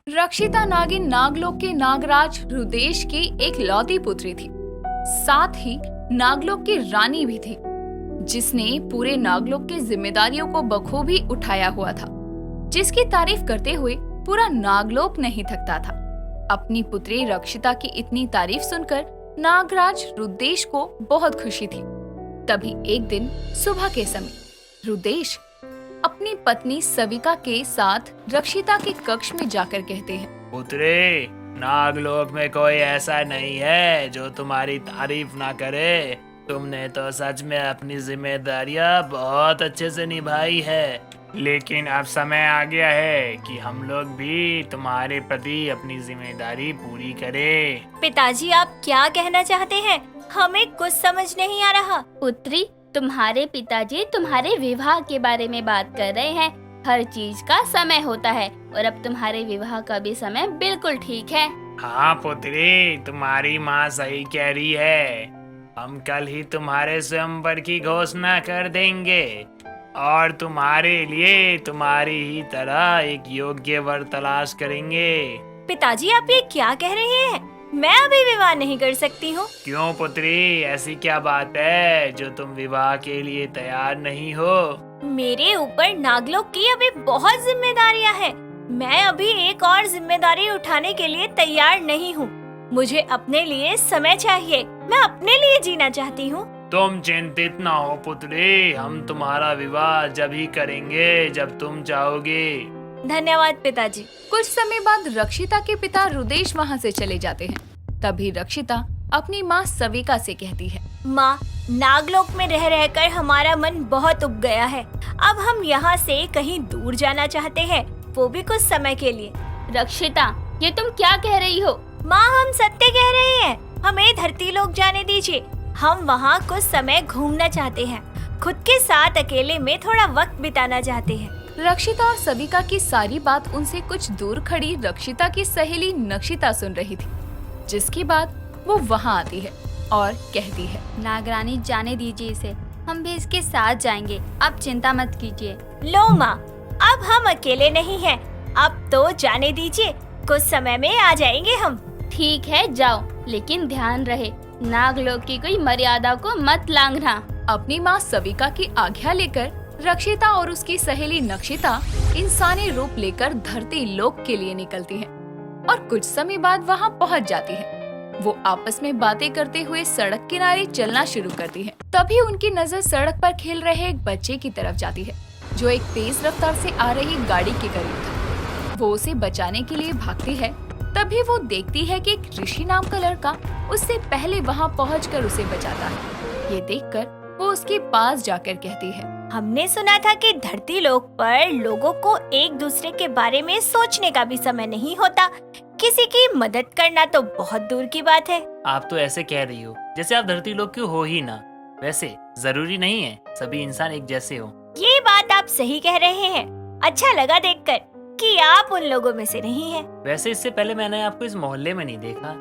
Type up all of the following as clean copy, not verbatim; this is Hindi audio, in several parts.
रक्षिता नागिन नागलोक के नागराज रुदेश की एक लौती पुत्री थी। साथ ही नागलोक की रानी भी थी, जिसने पूरे नागलोक की जिम्मेदारियों को बखूबी उठाया हुआ था, जिसकी तारीफ करते हुए पूरा नागलोक नहीं थकता था। अपनी पुत्री रक्षिता की इतनी तारीफ सुनकर नागराज रुदेश को बहुत खुशी थी। तभी एक दिन सुबह के समय रुदेश अपनी पत्नी सविका के साथ रक्षिता के कक्ष में जाकर कहते हैं, पुत्री, नागलोक में कोई ऐसा नहीं है जो तुम्हारी तारीफ ना करे। तुमने तो सच में अपनी जिम्मेदारियां बहुत अच्छे से निभाई है, लेकिन अब समय आ गया है कि हम लोग भी तुम्हारे प्रति अपनी जिम्मेदारी पूरी करें। पिताजी, आप क्या कहना चाहते हैं? हमें कुछ समझ नहीं आ रहा। पुत्री, तुम्हारे पिताजी तुम्हारे विवाह के बारे में बात कर रहे हैं। हर चीज का समय होता है और अब तुम्हारे विवाह का भी समय बिल्कुल ठीक है। हाँ पुत्री, तुम्हारी माँ सही कह रही है। हम कल ही तुम्हारे स्वयंवर की घोषणा कर देंगे और तुम्हारे लिए तुम्हारी ही तरह एक योग्य वर तलाश करेंगे। पिताजी, आप ये क्या कह रहे हैं? मैं अभी विवाह नहीं कर सकती हूँ। क्यों पुत्री, ऐसी क्या बात है जो तुम विवाह के लिए तैयार नहीं हो? मेरे ऊपर नागलोक की अभी बहुत जिम्मेदारियाँ हैं। मैं अभी एक और जिम्मेदारी उठाने के लिए तैयार नहीं हूँ। मुझे अपने लिए समय चाहिए। मैं अपने लिए जीना चाहती हूँ। तुम चिंतित ना हो पुत्री, हम तुम्हारा विवाह जब ही करेंगे जब तुम चाहोगे। धन्यवाद पिताजी। कुछ समय बाद रक्षिता के पिता रुदेश वहाँ से चले जाते हैं। तभी रक्षिता अपनी माँ सविका से कहती है, माँ, नागलोक में रह रहकर हमारा मन बहुत उब गया है। अब हम यहाँ से कहीं दूर जाना चाहते हैं, वो भी कुछ समय के लिए। रक्षिता, ये तुम क्या कह रही हो? माँ, हम सत्य कह रहे हैं। हमें धरती लोक जाने दीजिए। हम वहाँ कुछ समय घूमना चाहते हैं। खुद के साथ अकेले में थोड़ा वक्त बिताना चाहते हैं। रक्षिता और सविका की सारी बात उनसे कुछ दूर खड़ी रक्षिता की सहेली नक्षिता सुन रही थी, जिसके बाद वो वहाँ आती है और कहती है, नागरानी, जाने दीजिए इसे, हम भी इसके साथ जाएंगे। आप चिंता मत कीजिए। लो माँ, अब हम अकेले नहीं हैं। अब तो जाने दीजिए, कुछ समय में आ जाएंगे हम। ठीक है, जाओ, लेकिन ध्यान रहे नागलोक की कोई मर्यादा को मत लांघना। अपनी माँ सविका की आज्ञा लेकर रक्षिता और उसकी सहेली नक्षिता इंसानी रूप लेकर धरती लोक के लिए निकलती है और कुछ समय बाद वहाँ पहुँच जाती है। वो आपस में बातें करते हुए सड़क किनारे चलना शुरू करती है। तभी उनकी नजर सड़क पर खेल रहे एक बच्चे की तरफ जाती है, जो एक तेज रफ्तार से आ रही गाड़ी के करीब था। वो उसे बचाने के लिए भागती है। तभी वो देखती है कि एक ऋषि नाम का लड़का उससे पहले वहाँ पहुँचकर उसे बचाता है। ये देखकर वो उसके पास जाकर कहती है, हमने सुना था कि धरती लोक पर लोगों को एक दूसरे के बारे में सोचने का भी समय नहीं होता। किसी की मदद करना तो बहुत दूर की बात है। आप तो ऐसे कह रही हो जैसे आप धरती लोक की हो ही ना। वैसे जरूरी नहीं है सभी इंसान एक जैसे हो। ये बात आप सही कह रहे हैं। अच्छा लगा देखकर कि आप उन लोगों में से नहीं हैं। वैसे इससे पहले मैंने आपको इस मोहल्ले में नहीं देखा,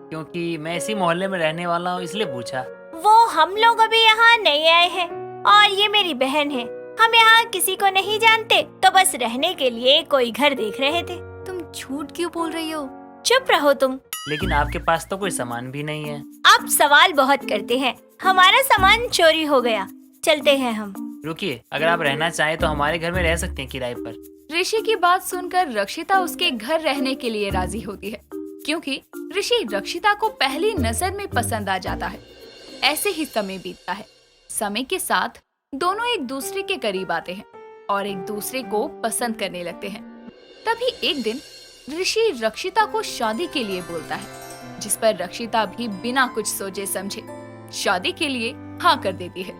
क्योंकि मैं इसी मोहल्ले में रहने वाला हूँ, इसलिए पूछा। वो हम लोग अभी यहाँ नहीं आए हैं और ये मेरी बहन है। हम यहाँ किसी को नहीं जानते, तो बस रहने के लिए कोई घर देख रहे थे। तुम झूठ क्यों बोल रही हो? चुप रहो तुम। लेकिन आपके पास तो कोई सामान भी नहीं है। आप सवाल बहुत करते हैं। हमारा सामान चोरी हो गया। चलते हैं हम। रुकिए, अगर आप रहना चाहें तो हमारे घर में रह सकते हैं किराए पर। ऋषि की बात सुनकर रक्षिता उसके घर रहने के लिए राजी होती है, क्योंकि ऋषि रक्षिता को पहली नजर में पसंद आ जाता है। ऐसे ही समय बीतता है। समय के साथ दोनों एक दूसरे के करीब आते हैं और एक दूसरे को पसंद करने लगते हैं। तभी एक दिन ऋषि रक्षिता को शादी के लिए बोलता है, जिस पर रक्षिता भी बिना कुछ सोचे समझे शादी के लिए हाँ कर देती है।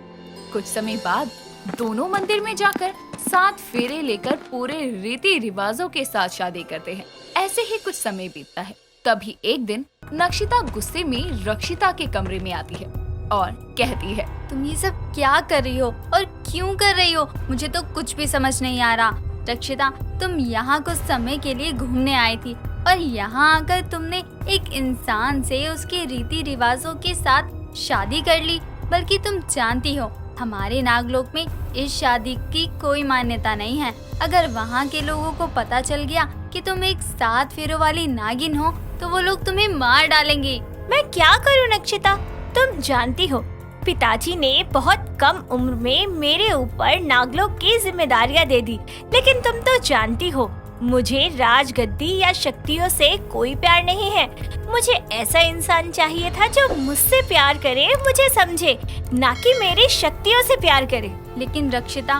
कुछ समय बाद दोनों मंदिर में जाकर 7 फेरे लेकर पूरे रीति रिवाजों के साथ शादी करते हैं। ऐसे ही कुछ समय बीतता है। तभी एक दिन नक्षिता गुस्से में रक्षिता के कमरे में आती है और कहती है, तुम ये सब क्या कर रही हो और क्यों कर रही हो? मुझे तो कुछ भी समझ नहीं आ रहा। रक्षिता, तुम यहाँ कुछ समय के लिए घूमने आई थी और यहाँ आकर तुमने एक इंसान से उसके रीति रिवाजों के साथ शादी कर ली। बल्कि तुम जानती हो, हमारे नागलोक में इस शादी की कोई मान्यता नहीं है। अगर वहाँ के लोगों को पता चल गया कि तुम एक 7 फेरों वाली नागिन हो तो वो लोग तुम्हें मार डालेंगे। मैं क्या करूं नक्षिता? तुम जानती हो पिताजी ने बहुत कम उम्र में मेरे ऊपर नागलोक की जिम्मेदारियां दे दी, लेकिन तुम तो जानती हो मुझे राजगद्दी या शक्तियों से कोई प्यार नहीं है। मुझे ऐसा इंसान चाहिए था जो मुझसे प्यार करे, मुझे समझे, ना कि मेरी शक्तियों से प्यार करे। लेकिन रक्षिता,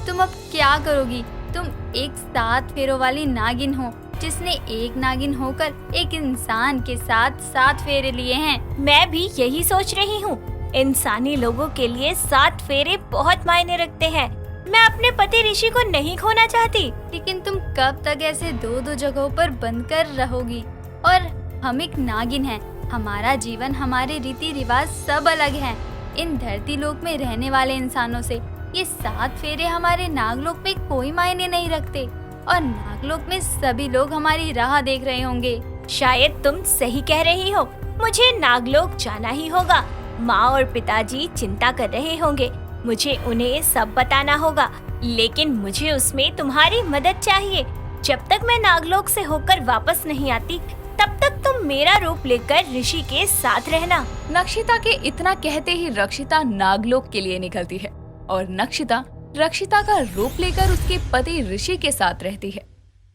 तुम अब क्या करोगी? तुम एक 7 फेरों वाली नागिन हो जिसने एक नागिन होकर एक इंसान के साथ 7 फेरे लिए हैं। मैं भी यही सोच रही हूँ। इंसानी लोगों के लिए 7 फेरे बहुत मायने रखते हैं। मैं अपने पति ऋषि को नहीं खोना चाहती। लेकिन तुम कब तक ऐसे 2-2 जगहों पर बंद कर रहोगी? और हम एक नागिन हैं। हमारा जीवन, हमारे रीति रिवाज सब अलग हैं। इन धरती लोक में रहने वाले इंसानों से ये 7 फेरे हमारे नागलोक में कोई मायने नहीं रखते। और नागलोक में सभी लोग हमारी राह देख रहे होंगे। शायद तुम सही कह रही हो। मुझे नागलोक जाना ही होगा। माँ और पिताजी चिंता कर रहे होंगे। मुझे उन्हें सब बताना होगा, लेकिन मुझे उसमें तुम्हारी मदद चाहिए। जब तक मैं नागलोक से होकर वापस नहीं आती, तब तक तुम मेरा रूप लेकर ऋषि के साथ रहना। नक्षिता के इतना कहते ही रक्षिता नागलोक के लिए निकलती है और नक्षिता रक्षिता का रूप लेकर उसके पति ऋषि के साथ रहती है।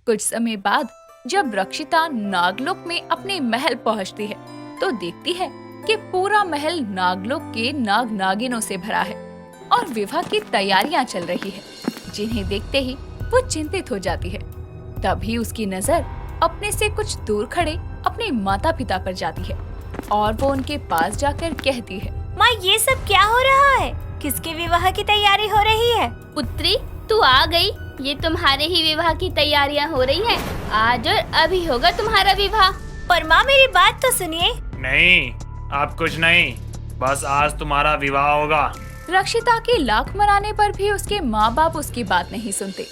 कुछ समय बाद जब रक्षिता नागलोक में अपने महल पहुंचती है तो देखती है कि पूरा महल नागलोक के नाग नागिनों से भरा है और विवाह की तैयारियां चल रही है, जिन्हें देखते ही वो चिंतित हो जाती है। तभी उसकी नजर अपने से कुछ दूर खड़े अपने माता पिता पर जाती है और वो उनके पास जाकर कहती है, माँ, ये सब क्या हो रहा है? किसके विवाह की तैयारी हो रही है? पुत्री, तू आ गई। ये तुम्हारे ही विवाह की तैयारियां हो रही हैं। आज और अभी होगा तुम्हारा विवाह। पर माँ, मेरी बात तो सुनिए। नहीं, अब कुछ नहीं, बस आज तुम्हारा विवाह होगा। रक्षिता के लाख मनाने पर भी उसके माँ बाप उसकी बात नहीं सुनते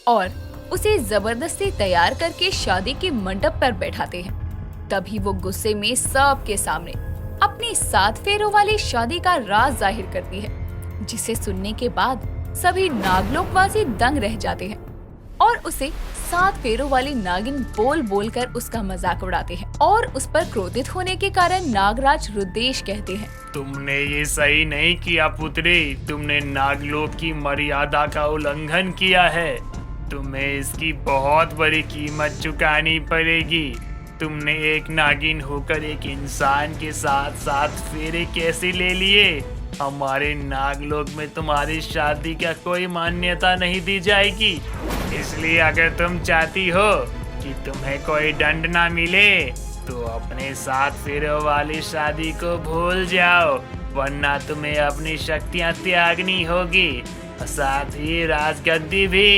और उसे जबरदस्ती तैयार करके शादी के मंडप पर बैठाते हैं। तभी वो गुस्से में सबके सामने अपनी 7 फेरों वाली शादी का राज जाहिर करती है, जिसे सुनने के बाद सभी नागलोकवासी दंग रह जाते हैं और उसे 7 फेरों वाली नागिन बोल बोल कर उसका मजाक उड़ाते हैं और उस पर क्रोधित होने के कारण नागराज रुद्रेश कहते हैं, तुमने ये सही नहीं किया पुत्री। तुमने नागलोक की मर्यादा का उल्लंघन किया है। तुम्हें इसकी बहुत बड़ी कीमत चुकानी पड़ेगी। तुमने एक नागिन होकर एक इंसान के साथ 7 फेरे कैसे ले लिए? हमारे नागलोक में तुम्हारी शादी का कोई मान्यता नहीं दी जाएगी। इसलिए अगर तुम चाहती हो कि तुम्हें कोई दंड ना मिले तो अपने 7 फेरों वाली शादी को भूल जाओ, वरना तुम्हें अपनी शक्तियाँ त्यागनी होगी और साथ ही राजगद्दी भी।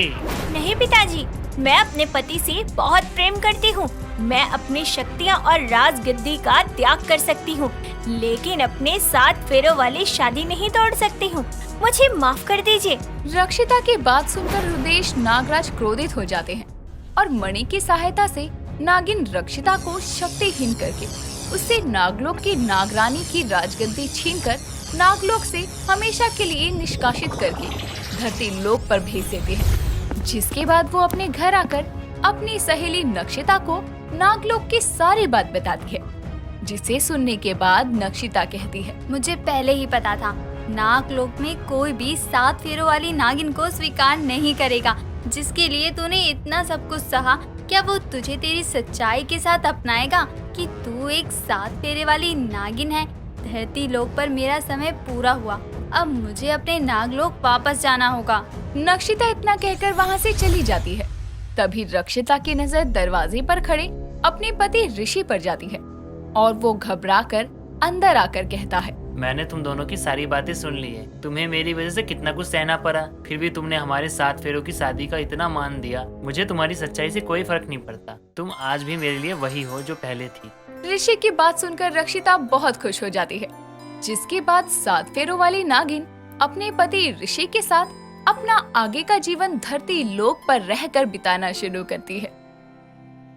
नहीं पिताजी, मैं अपने पति से बहुत प्रेम करती हूँ। मैं अपनी शक्तियाँ और राजगद्दी का त्याग कर सकती हूँ, लेकिन अपने 7 फेरों वाली शादी नहीं तोड़ सकती हूँ। मुझे माफ कर दीजिए। रक्षिता की बात सुनकर रुद्रेश नागराज क्रोधित हो जाते हैं और मणि की सहायता से नागिन रक्षिता को शक्तिहीन करके उससे नागलोक की नागरानी की राजगद्दी छीनकर नागलोक से हमेशा के लिए निष्कासित करके धरती लोक पर भेज देते हैं। जिसके बाद वो अपने घर आकर अपनी सहेली नक्षिता को नागलोक की सारी बात बताती है, जिसे सुनने के बाद नक्षिता कहती है, मुझे पहले ही पता था नागलोक में कोई भी 7 फेरों वाली नागिन को स्वीकार नहीं करेगा। जिसके लिए तूने इतना सब कुछ सहा, क्या वो तुझे तेरी सच्चाई के साथ अपनाएगा कि तू एक 7 फेरे वाली नागिन है? धरती लोक पर मेरा समय पूरा हुआ। अब मुझे अपने नागलोक वापस जाना होगा। नक्षिता इतना कहकर वहाँ से चली जाती है। तभी रक्षिता की नजर दरवाजे पर खड़े अपने पति ऋषि पर जाती है और वो घबराकर अंदर आकर कहता है, मैंने तुम दोनों की सारी बातें सुन ली है। तुम्हें मेरी वजह से कितना कुछ सहना पड़ा, फिर भी तुमने हमारे 7 फेरों की शादी का इतना मान दिया। मुझे तुम्हारी सच्चाई से कोई फर्क नहीं पड़ता। तुम आज भी मेरे लिए वही हो जो पहले थी। ऋषि की बात सुनकर रक्षिता बहुत खुश हो जाती है, जिसके बाद 7 फेरों वाली नागिन अपने पति ऋषि के साथ अपना आगे का जीवन धरती लोक पर रहकर बिताना शुरू करती है।